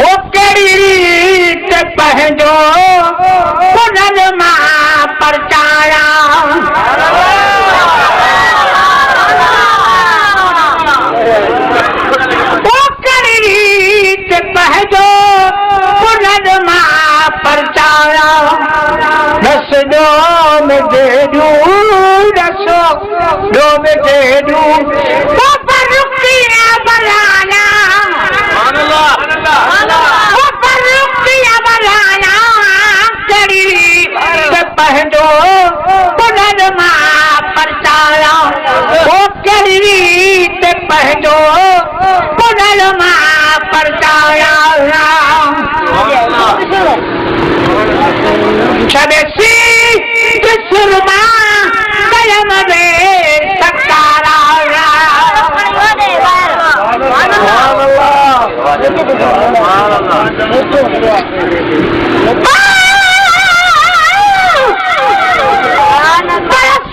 वो केड़ी रीत पंहिंजो पुननि मां परचाया वो केड़ी रीत पंहिंजो पुननि मां परचाया दस दो में दे दूं दसो दो में दे दूं वो पर रुकिया बलाना वो पर रुकिया बलाना केड़ी रीत पंहिंजो पुननि मां परचाया वो केड़ी रीत पंहिंजो पुननि मां परचाया छॾेसी सुरमा कयम में सकारा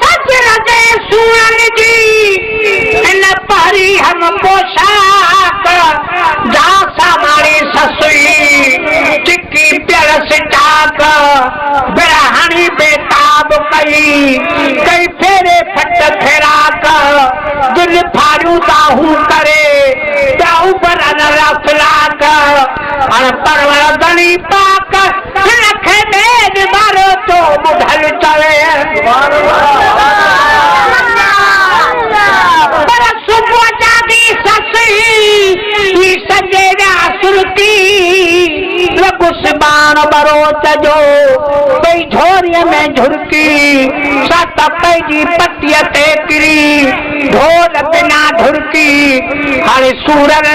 सच लगे सूरन जी इन परी हम पोशाक दासा मारी ससुई चिक्की प्यारस चाक बिरहानी बेताब कई कई फेरे फट फेराक दिल फारू दाहू करे दाहू पर अनरफलाक अन परवर गली पाक रखे बेद मारो तो बुधल चले पर सुबह जादी ससुई सजेरा सुरती गुस्बान बरोच जो कई झोरिय में झुरकी सत पैजी पतिय ते किरी ढोल बिना झुरकी हरे सूरन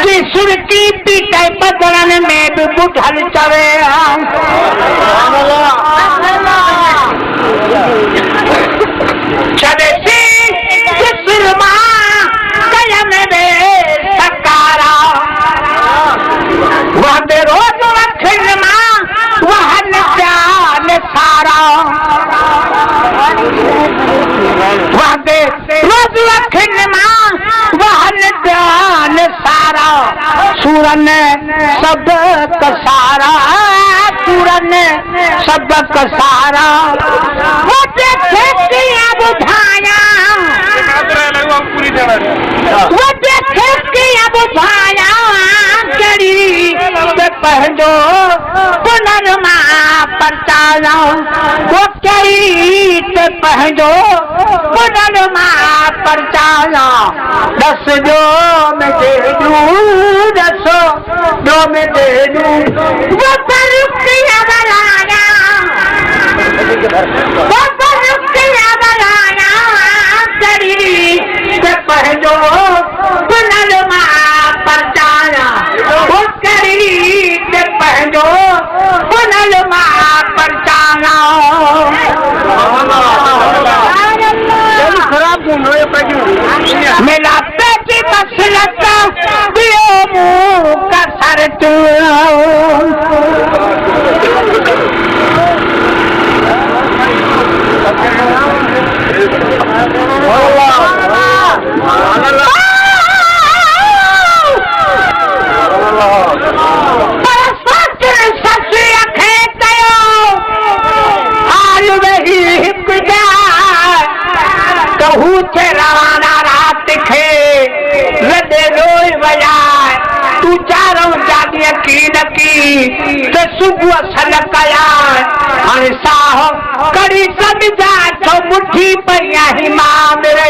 की सुरकी पीटे बदलन में भी बुझल चवे छदेसी सुरमा कयम में सकारा वह दे रोज वहन प्यान सारा वादे रोज वखन मां वहन प्यान सारा सूरन सबक सारा सूरन सबक सारा वो देखे किया बुझाया वो देखे किया बुझाया कड़ी पंहिंजो पुननि मां परचाया वो कई पंहिंजो पुननि मां परचाया दस जो में दे दूं दसो दो में दे दूं वो पर रुकिया बलाना वो पर रुकिया बलाना कड़ी पंहिंजो पुननि मां परचाया वो कड़ी पंहिंजो पुननि मां परचाया मेरा पेटी मसलत दियो मुंह का सर तू रवाना रात खे लॾे रोई वजाए तू चारों जाॻी यकीन की ते सुबुह सन कया हाणे साह कड़ी सॾ जा छो मुठी पई आहीं मां मेरे